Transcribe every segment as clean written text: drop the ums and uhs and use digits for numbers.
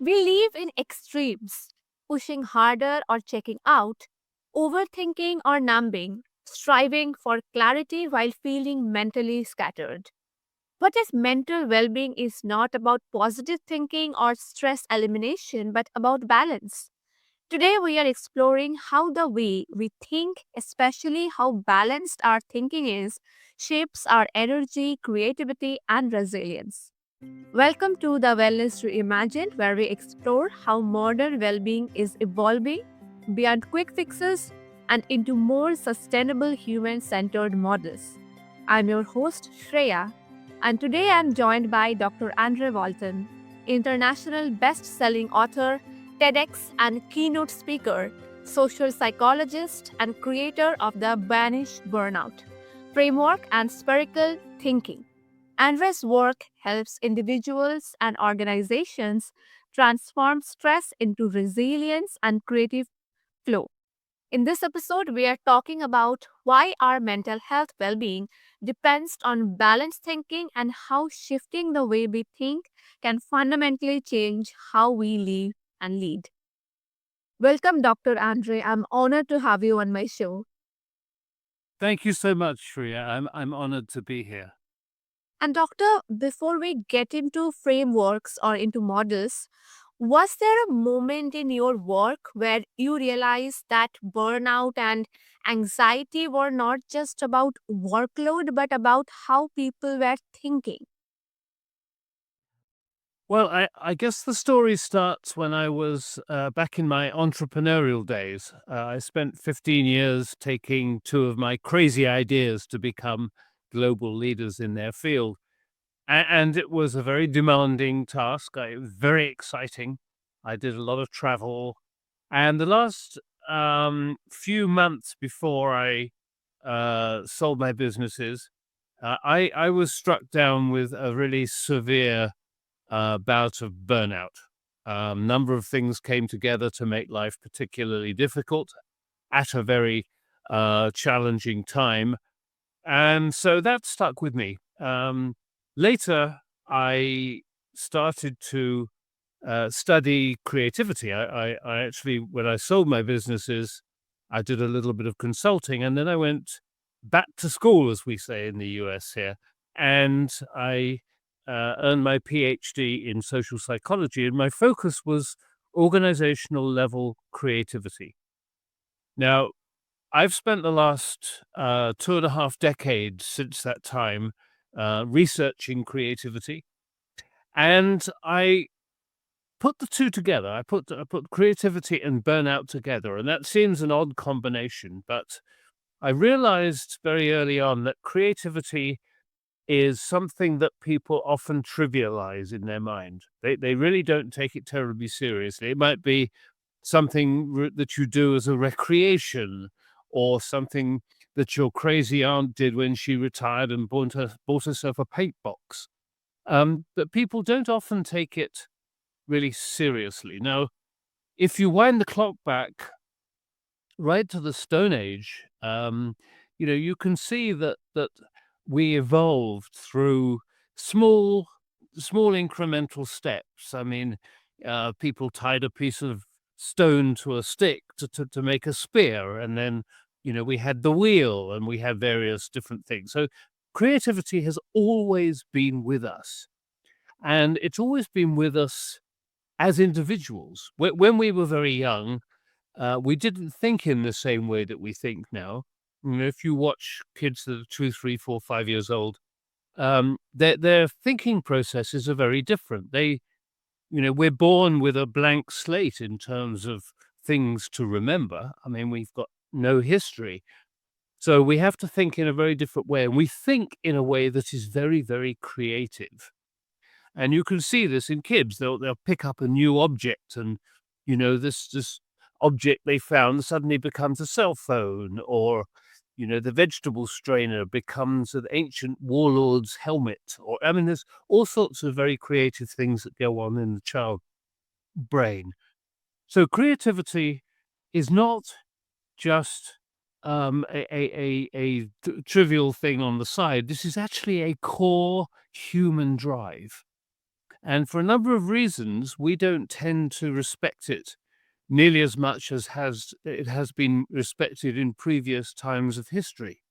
We live in extremes, pushing harder or checking out, overthinking or numbing, striving for clarity while feeling mentally scattered. But if mental well being is not about positive thinking or stress elimination, but about balance. Today, we are exploring how the way we think, especially how balanced our thinking is, shapes our energy, creativity, and resilience. Welcome to the Wellness Reimagined, where we explore how modern well being is evolving beyond quick fixes and into more sustainable human centered models. I'm your host, Shreya, and today I'm joined by Dr. Andre Walton, international best selling author, TEDx and keynote speaker, social psychologist, and creator of the Banish Burnout framework and Spherical thinking. Andre's work helps individuals and organizations transform stress into resilience and creative flow. In this episode, we are talking about why our mental health well being depends on balanced thinking and how shifting the way we think can fundamentally change how we live and lead. Welcome, Dr. Andre. I'm honored to have you on my show. Thank you so much, Shreya. I'm honored to be here. And, Doctor, before we get into frameworks or into models, was there a moment in your work where you realized that burnout and anxiety were not just about workload, but about how people were thinking? Well, I guess the story starts when I was back in my entrepreneurial days. I spent 15 years taking two of my crazy ideas to become global leaders in their field. And it was a very demanding task. It was very exciting. I did a lot of travel. And the last few months before I sold my businesses, I was struck down with a really severe bout of burnout. Number of things came together to make life particularly difficult at a very challenging time. And so that stuck with me. Later, I started to study creativity. I actually, when I sold my businesses, I did a little bit of consulting, and then I went back to school, as we say in the US here, and I earned my PhD in social psychology, and my focus was organizational level creativity. Now, I've spent the last 2.5 decades since that time researching creativity, and I put the two together. I put creativity and burnout together, and that seems an odd combination, but I realized very early on that creativity is something that people often trivialize in their mind. They really don't take it terribly seriously. It might be something that you do as a recreation, or something that your crazy aunt did when she retired and bought herself a paint box. But people don't often take it really seriously. Now, if you wind the clock back right to the Stone Age, you can see that we evolved through small, small incremental steps. I mean, people tied a piece of stone to a stick to make a spear, and then we had the wheel, and we had various different things. So creativity has always been with us, and it's always been with us as individuals. When we were very young, we didn't think in the same way that we think now. If you watch kids that are 2, 3, 4, 5 years old, their thinking processes are very different. We're born with a blank slate in terms of things to remember. I mean, we've got no history. So we have to think in a very different way. And we think in a way that is very, very creative. And you can see this in kids. They'll pick up a new object, and this object they found suddenly becomes a cell phone, or the vegetable strainer becomes an ancient warlord's helmet. Or I mean, there's all sorts of very creative things that go on in the child brain. So creativity is not just a trivial thing on the side. This is actually a core human drive. And for a number of reasons, we don't tend to respect it nearly as much as it has been respected in previous times of history.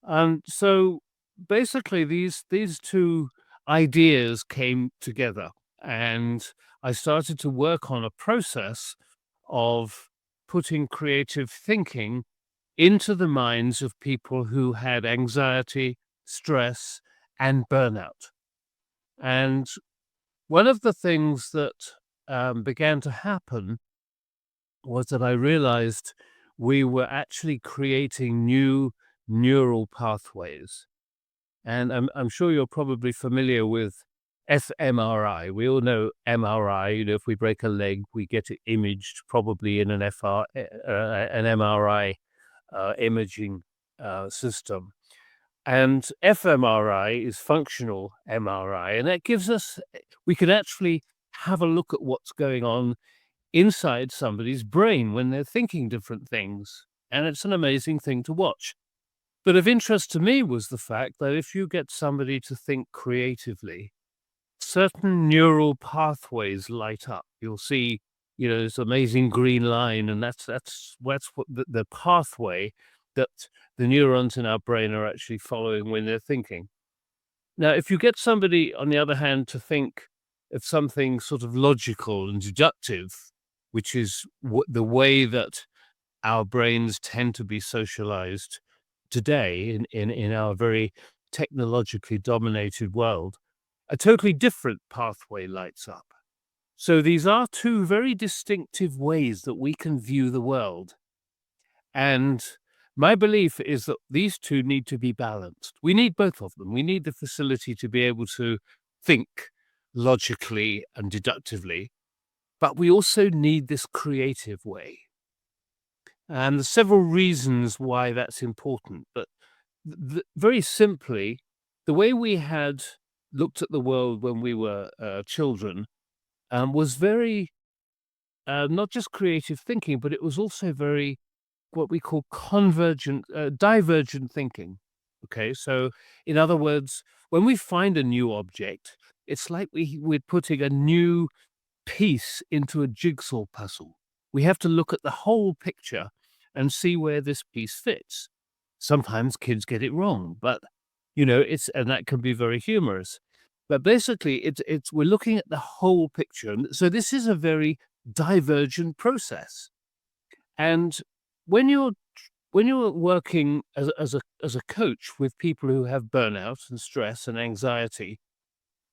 And so basically these two ideas came together, and I started to work on a process of putting creative thinking into the minds of people who had anxiety, stress, and burnout. And one of the things that began to happen was that I realized we were actually creating new neural pathways. And I'm sure you're probably familiar with fMRI. We all know MRI. If we break a leg, we get it imaged probably in an MRI imaging system. And fMRI is functional MRI, and that gives us, we can actually have a look at what's going on inside somebody's brain when they're thinking different things. And it's an amazing thing to watch. But of interest to me was the fact that if you get somebody to think creatively, certain neural pathways light up. You'll see, this amazing green line, and that's what the pathway that the neurons in our brain are actually following when they're thinking. Now, if you get somebody, on the other hand, to think of something sort of logical and deductive, which is the way that our brains tend to be socialized today in our very technologically dominated world, a totally different pathway lights up. So these are two very distinctive ways that we can view the world. And my belief is that these two need to be balanced. We need both of them. We need the facility to be able to think logically and deductively, but we also need this creative way. And there's several reasons why that's important. But very simply, the way we had looked at the world when we were children was very not just creative thinking, but it was also very what we call divergent thinking. Okay, so in other words, when we find a new object, it's like we're putting a new piece into a jigsaw puzzle. We have to look at the whole picture and see where this piece fits. Sometimes kids get it wrong, but and that can be very humorous. But basically, it's we're looking at the whole picture, and so this is a very divergent process. And when you're working as a coach with people who have burnout and stress and anxiety,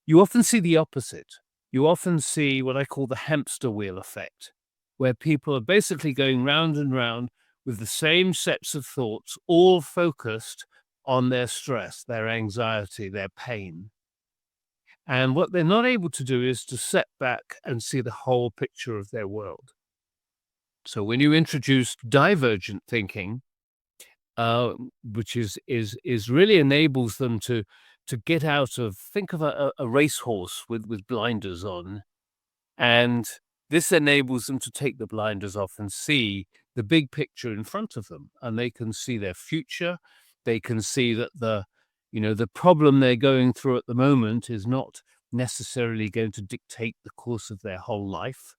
you often see the opposite. You often see what I call the hamster wheel effect, where people are basically going round and round with the same sets of thoughts, all focused on their stress, their anxiety, their pain. And what they're not able to do is to step back and see the whole picture of their world. So when you introduce divergent thinking, uh, which is really enables them to get out of, think of a racehorse with blinders on, and this enables them to take the blinders off and see the big picture in front of them, and they can see their future. They can see that the problem they're going through at the moment is not necessarily going to dictate the course of their whole life.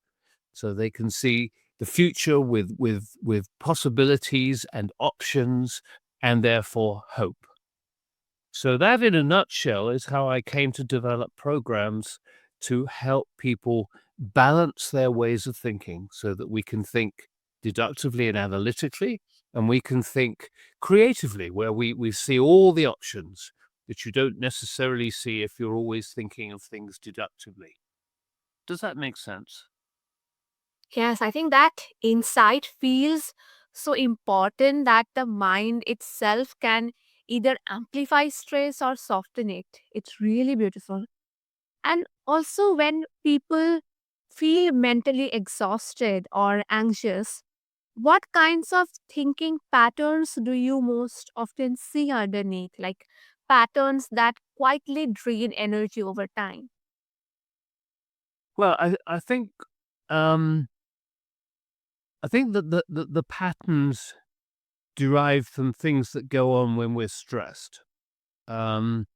So they can see the future with possibilities and options, and therefore hope. So that, in a nutshell, is how I came to develop programs to help people balance their ways of thinking so that we can think deductively and analytically, and we can think creatively, where we see all the options that you don't necessarily see if you're always thinking of things deductively. Does that make sense? Yes, I think that insight feels so important that the mind itself can either amplify stress or soften it. It's really beautiful. And also, when people feel mentally exhausted or anxious, what kinds of thinking patterns do you most often see underneath? Like patterns that quietly drain energy over time? Well, um, I think that the patterns derive from things that go on when we're stressed. Um,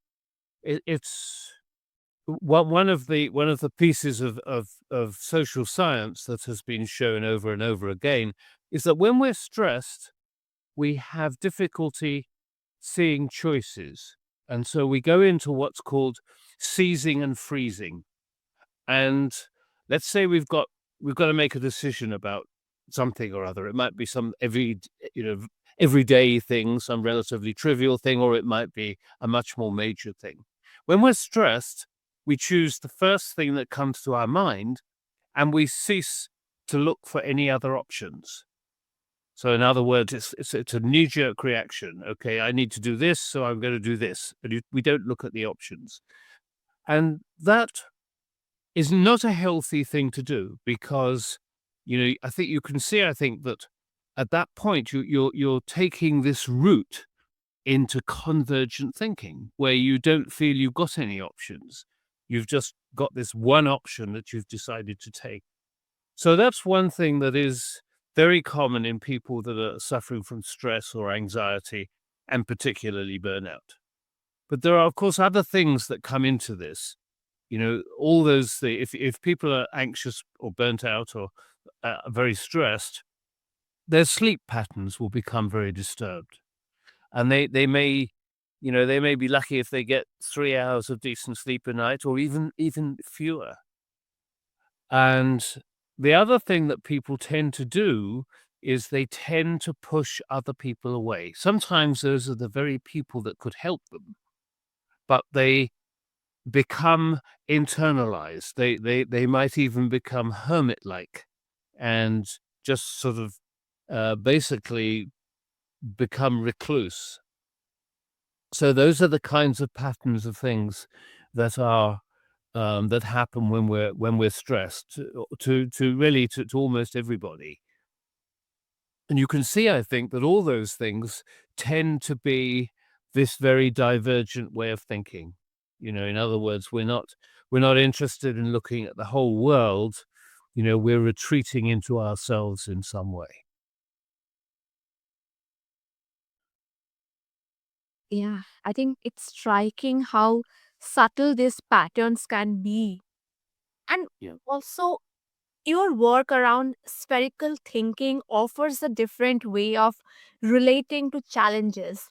it's one of the pieces of social science that has been shown over and over again is that when we're stressed, we have difficulty seeing choices. And so we go into what's called seizing and freezing. And let's say we've got to make a decision about something or other. It might be some everyday thing, some relatively trivial thing, or it might be a much more major thing. When we're stressed, we choose the first thing that comes to our mind, and we cease to look for any other options. So in other words, it's a knee-jerk reaction. Okay, I need to do this, so I'm going to do this. And we don't look at the options. And that is not a healthy thing to do because, I think you can see, I think that at that point you're taking this route into convergent thinking where you don't feel you've got any options. You've just got this one option that you've decided to take. So that's one thing that is very common in people that are suffering from stress or anxiety, and particularly burnout. But there are, of course, other things that come into this. All those things. If people are anxious or burnt out or very stressed, their sleep patterns will become very disturbed, and they may be lucky if they get 3 hours of decent sleep a night, or even fewer. And the other thing that people tend to do is they tend to push other people away. Sometimes those are the very people that could help them, but they become internalized. They might even become hermit-like and just sort of basically become recluse. So those are the kinds of patterns of things that are that happen when we're stressed to almost everybody. And you can see, I think, that all those things tend to be this very divergent way of thinking. In other words, we're not interested in looking at the whole world. We're retreating into ourselves in some way. Yeah, I think it's striking how subtle these patterns can be. And Yeah. also, your work around spherical thinking offers a different way of relating to challenges.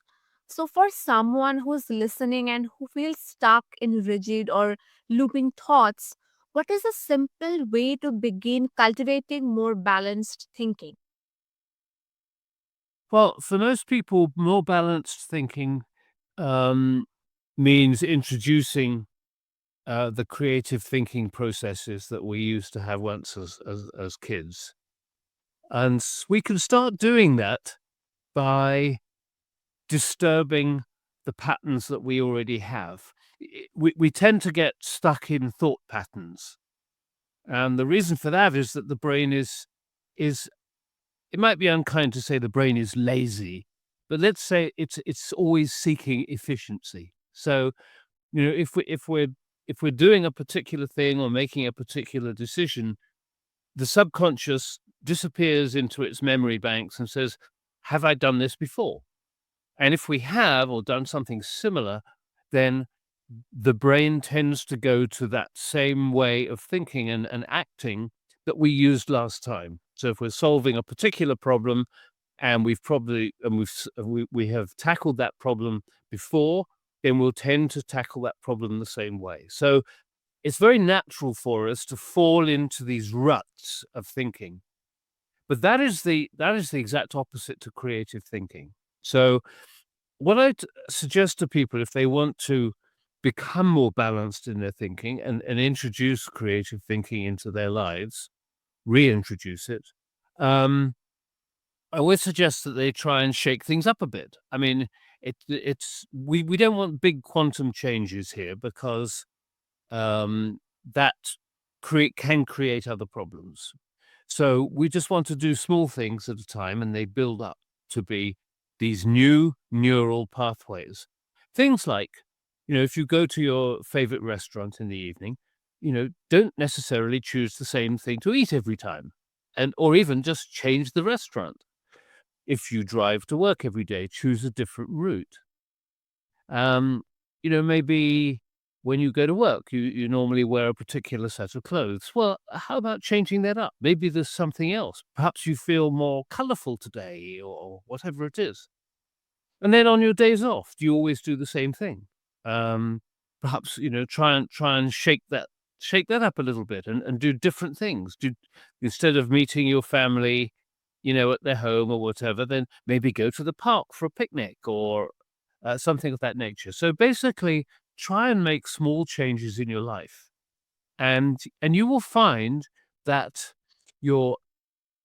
So, for someone who's listening and who feels stuck in rigid or looping thoughts, what is a simple way to begin cultivating more balanced thinking? Well, for most people, more balanced thinking um, means introducing the creative thinking processes that we used to have once as kids. And we can start doing that by disturbing the patterns that we already have. We tend to get stuck in thought patterns. And the reason for that is that the brain is it might be unkind to say the brain is lazy, but let's say it's always seeking efficiency. So, if we're doing a particular thing or making a particular decision, the subconscious disappears into its memory banks and says, "Have I done this before?" And if we have or done something similar, then the brain tends to go to that same way of thinking and acting that we used last time. So if we're solving a particular problem and we have tackled that problem before, then we'll tend to tackle that problem the same way. So it's very natural for us to fall into these ruts of thinking. But that is the exact opposite to creative thinking. So what I'd suggest to people if they want to become more balanced in their thinking and introduce creative thinking into their lives, reintroduce it, um, I would suggest that they try and shake things up a bit. I mean, we don't want big quantum changes here because that can create other problems. So we just want to do small things at a time, and they build up to be these new neural pathways. Things like, if you go to your favorite restaurant in the evening, don't necessarily choose the same thing to eat every time, or even just change the restaurant. If you drive to work every day, choose a different route. Maybe when you go to work, you normally wear a particular set of clothes. Well, how about changing that up? Maybe there's something else. Perhaps you feel more colorful today or whatever it is. And then on your days off, do you always do the same thing? Um, Perhaps, try and shake that up a little bit and do different things. Do Instead of meeting your family, at their home or whatever, then maybe go to the park for a picnic or something of that nature. So basically, try and make small changes in your life, and you will find that your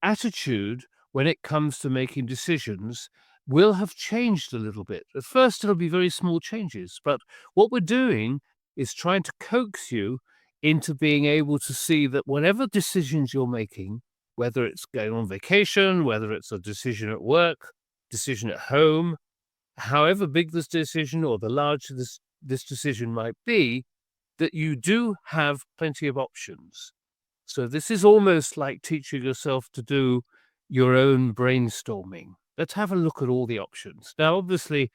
attitude when it comes to making decisions will have changed a little bit. At first, it'll be very small changes, but what we're doing is trying to coax you into being able to see that whatever decisions you're making, whether it's going on vacation, whether it's a decision at work, decision at home, however big this decision or the large this decision might be, that you do have plenty of options. So this is almost like teaching yourself to do your own brainstorming. Let's have a look at all the options. Now, obviously,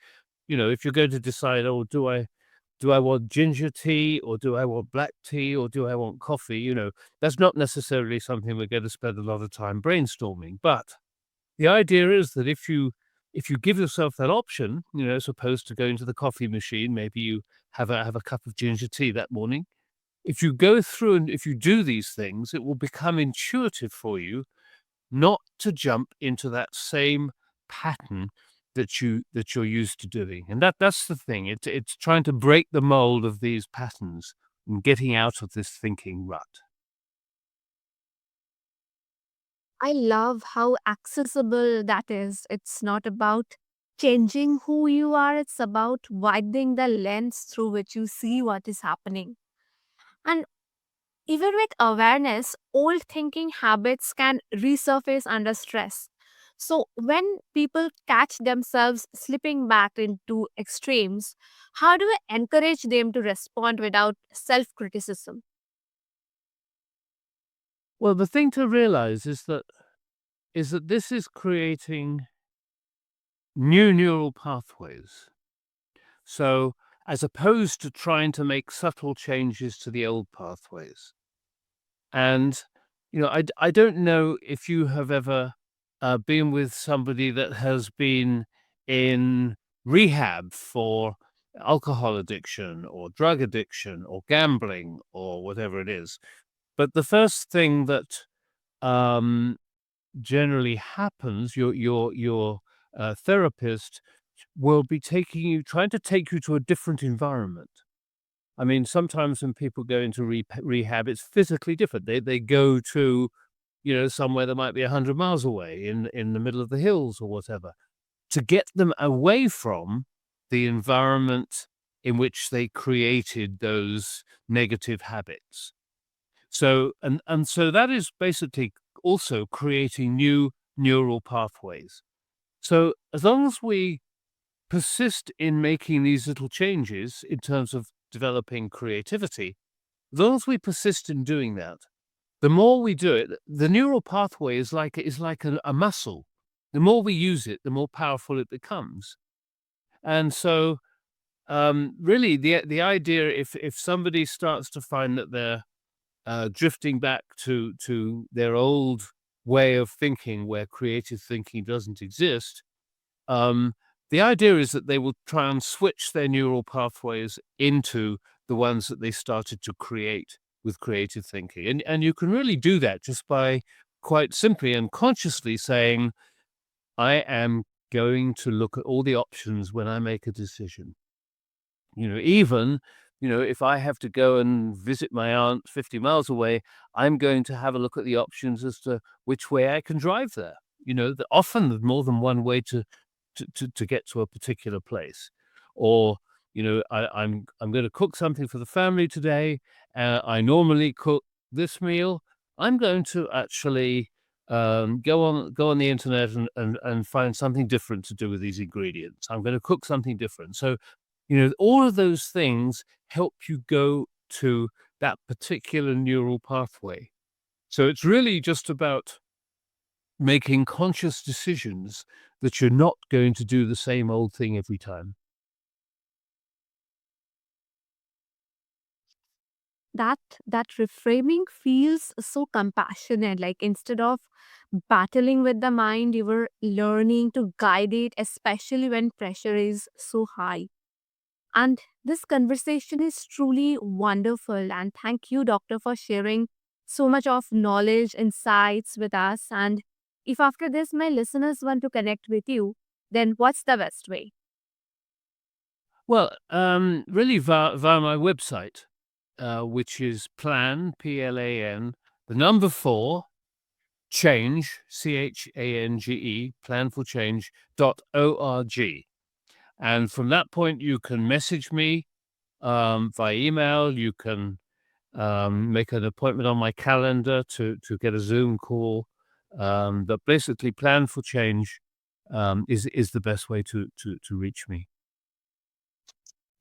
if you're going to decide, oh, do I want ginger tea or do I want black tea or do I want coffee? That's not necessarily something we're going to spend a lot of time brainstorming. But the idea is that if you give yourself that option, as opposed to going to the coffee machine, maybe you have a cup of ginger tea that morning. If you go through and if you do these things, it will become intuitive for you not to jump into that same pattern that you're used to doing. And that's the thing. It's trying to break the mold of these patterns and getting out of this thinking rut. I love how accessible that is. It's not about changing who you are, it's about widening the lens through which you see what is happening. And even with awareness, old thinking habits can resurface under stress. So, when people catch themselves slipping back into extremes, how do we encourage them to respond without self criticism? Well, the thing to realize is that this is creating new neural pathways. So, as opposed to trying to make subtle changes to the old pathways. And, I don't know if you have ever been with somebody that has been in rehab for alcohol addiction or drug addiction or gambling or whatever it is. But the first thing that um, generally happens, your therapist will be trying to take you to a different environment. I mean, sometimes when people go into rehab, it's physically different. They go to, somewhere that might be 100 miles away in the middle of the hills or whatever, to get them away from the environment in which they created those negative habits. So that is basically also creating new neural pathways. So as long as we persist in making these little changes in terms of developing creativity, as long as we persist in doing that, the more we do it, the neural pathway is like a muscle. The more we use it, the more powerful it becomes. And so, really, the idea, if somebody starts to find that they're drifting back to their old way of thinking, where creative thinking doesn't exist, um, the idea is that they will try and switch their neural pathways into the ones that they started to create with creative thinking. And you can really do that just by quite simply and consciously saying, I am going to look at all the options when I make a decision. Even, if I have to go and visit my aunt 50 miles away, I'm going to have a look at the options as to which way I can drive there. Often there's more than one way to get to a particular place. Or, I'm going to cook something for the family today. I normally cook this meal. I'm going to actually go on the internet and find something different to do with these ingredients. I'm going to cook something different. So, all of those things help you go to that particular neural pathway. So it's really just about making conscious decisions that you're not going to do the same old thing every time. that that reframing feels so compassionate. Like instead of battling with the mind, you were learning to guide it, especially when pressure is so high. And this conversation is truly wonderful. And thank you, doctor, for sharing so much of knowledge, insights with us. And if after this my listeners want to connect with you, then what's the best way? Well, really via my website, which is PLAN, the number four, change, CHANGE, planforchange.org. And from that point, you can message me via email. You can make an appointment on my calendar to get a Zoom call. But basically, Plan for Change is the best way to reach me.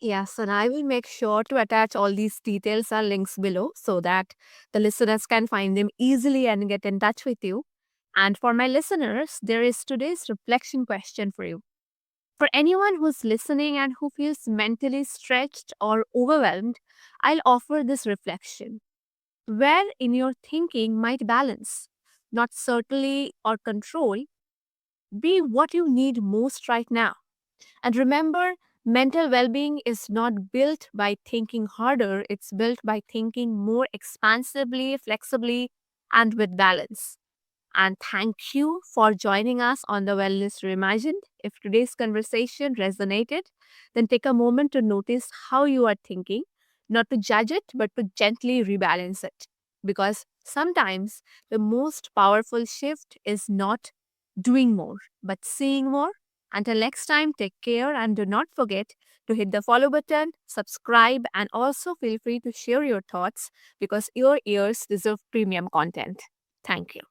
Yes, and I will make sure to attach all these details and links below so that the listeners can find them easily and get in touch with you. And for my listeners, there is today's reflection question for you. For anyone who's listening and who feels mentally stretched or overwhelmed, I'll offer this reflection. Where in your thinking might balance, not certainty or control, be what you need most right now? And remember, mental well being is not built by thinking harder, it's built by thinking more expansively, flexibly, and with balance. And thank you for joining us on the Wellness Reimagined. If today's conversation resonated, then take a moment to notice how you are thinking, not to judge it, but to gently rebalance it. Because sometimes the most powerful shift is not doing more, but seeing more. Until next time, take care and do not forget to hit the follow button, subscribe, and also feel free to share your thoughts because your ears deserve premium content. Thank you.